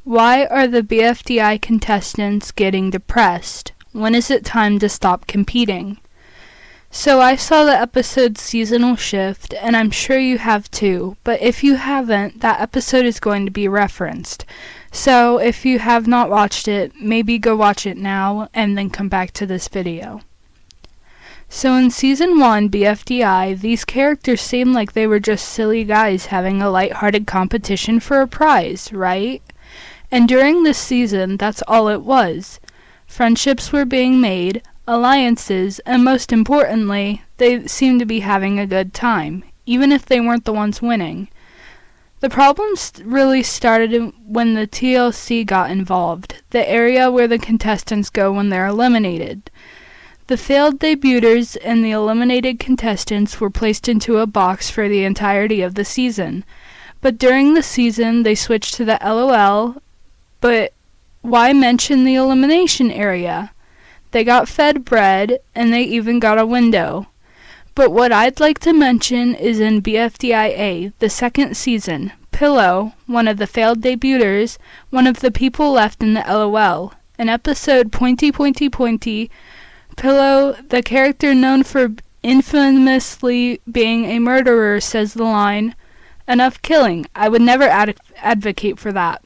Why are the BFDI contestants getting depressed? When is it time to stop competing? So I saw the episode's seasonal shift, and I'm sure you have too, but if you haven't, that episode is going to be referenced. So if you have not watched it, maybe go watch it now, and then come back to this video. So in Season 1, BFDI, these characters seemed like they were just silly guys having a lighthearted competition for a prize, right? And during this season, that's all it was. Friendships were being made, alliances, and most importantly, they seemed to be having a good time, even if they weren't the ones winning. The problems really started when the TLC got involved, the area where the contestants go when they're eliminated. The failed debuters and the eliminated contestants were placed into a box for the entirety of the season. But during the season, they switched to the LOL, but why mention the elimination area? They got fed bread, and they even got a window. But what I'd like to mention is in BFDIA, the second season, Pillow, one of the failed debuters, one of the people left in the LOL. In episode Pointy Pointy Pointy, Pillow, the character known for infamously being a murderer, says the line, "Enough killing. I would never advocate for that."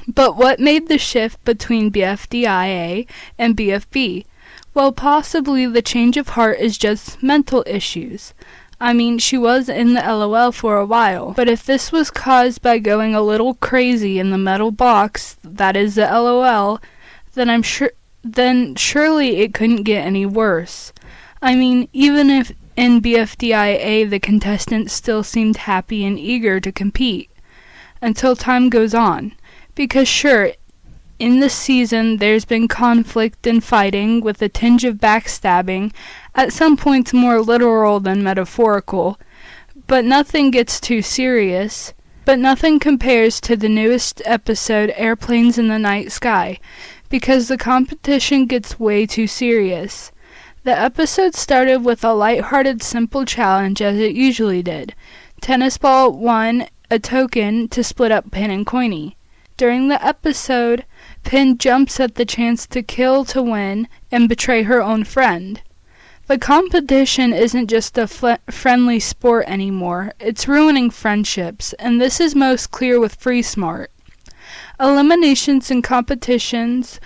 But what made the shift between BFDIA and BFB? Well, possibly the change of heart is just mental issues. I mean, she was in the LOL for a while, but if this was caused by going a little crazy in the metal box, that is the LOL, then surely it couldn't get any worse. I mean, even if in BFDIA the contestants still seemed happy and eager to compete, until time goes on. Because sure, in this season there's been conflict and fighting with a tinge of backstabbing, at some points more literal than metaphorical, but nothing gets too serious. But nothing compares to the newest episode, Airplanes in the Night Sky, because the competition gets way too serious. The episode started with a lighthearted, simple challenge as it usually did. Tennis Ball won a token to split up Pin and Coiny. During the episode, Pin jumps at the chance to kill to win and betray her own friend. The competition isn't just a friendly sport anymore, it's ruining friendships, and this is most clear with Free Smart. Eliminations and competitions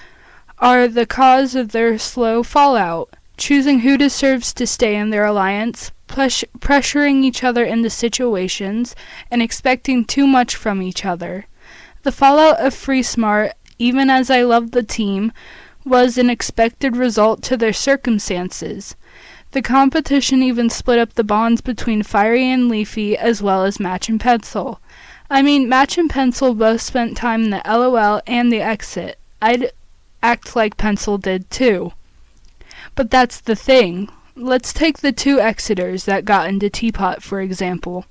are the cause of their slow fallout, choosing who deserves to stay in their alliance, pressuring each other into situations, and expecting too much from each other. The fallout of Free Smart, even as I loved the team, was an expected result to their circumstances. The competition even split up the bonds between Fiery and Leafy as well as Match and Pencil. I mean, Match and Pencil both spent time in the LOL and the exit. I'd act like Pencil did too. But that's the thing. Let's take the two exiters that got into Teapot, for example.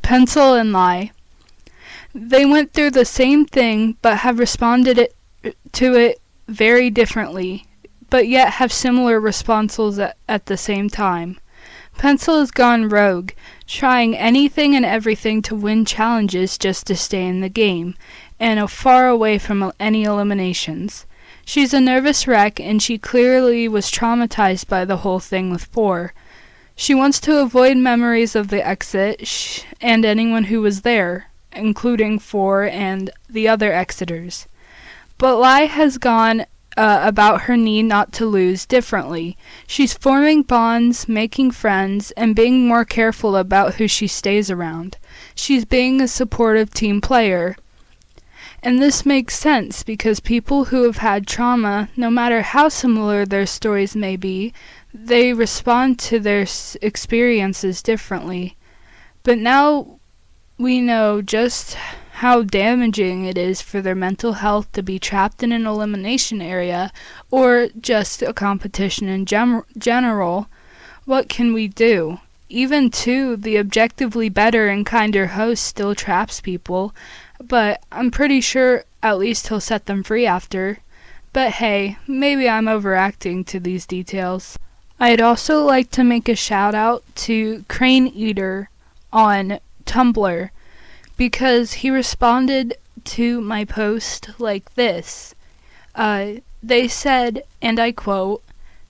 Pencil and Lie. They went through the same thing, but have responded to it very differently, but yet have similar responses at the same time. Pencil has gone rogue, trying anything and everything to win challenges just to stay in the game, and far away from any eliminations. She's a nervous wreck, and she clearly was traumatized by the whole thing with 4. She wants to avoid memories of the exit and anyone who was there, including 4 and the other exiters. But Lai has gone about her need not to lose differently. She's forming bonds, making friends, and being more careful about who she stays around. She's being a supportive team player. And this makes sense because people who have had trauma, no matter how similar their stories may be, they respond to their experiences differently. But now we know just how damaging it is for their mental health to be trapped in an elimination area or just a competition in general. What can we do? Even too, the objectively better and kinder host still traps people, but I'm pretty sure at least he'll set them free after. But hey, maybe I'm overacting to these details. I'd also like to make a shout out to Crane Eater on Tumblr, because he responded to my post like this. They said, and I quote,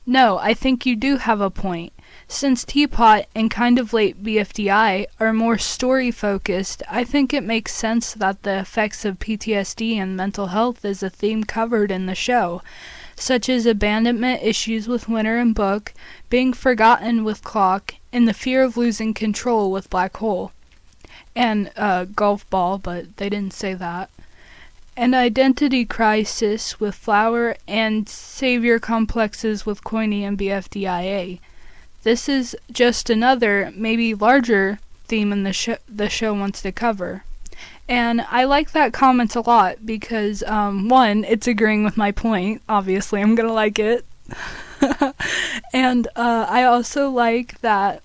"No, I think you do have a point. Since Teapot and Kind of Late BFDI are more story-focused, I think it makes sense that the effects of PTSD and mental health is a theme covered in the show, such as abandonment issues with Winter and Book, being forgotten with Clock, and the fear of losing control with Black Hole." And Golf Ball, but they didn't say that. "And identity crisis with Flower, and savior complexes with Coiny and BFDIA. This is just another, maybe larger, theme in the show wants to cover." And I like that comment a lot because, one, it's agreeing with my point. Obviously, I'm gonna like it. And I also like that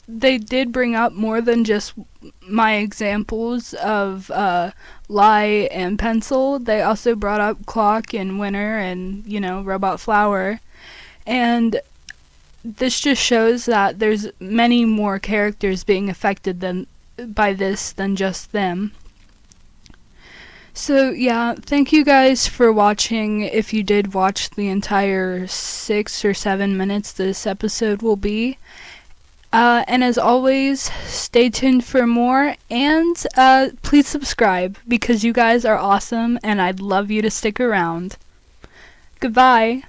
they did bring up more than just my examples of Lie and Pencil. They also brought up Clock and Winter and, Robot Flower. And this just shows that there's many more characters being affected by this than just them. So yeah, thank you guys for watching. If you did watch the entire 6 or 7 minutes this episode will be. And as always, stay tuned for more, and please subscribe because you guys are awesome and I'd love you to stick around. Goodbye.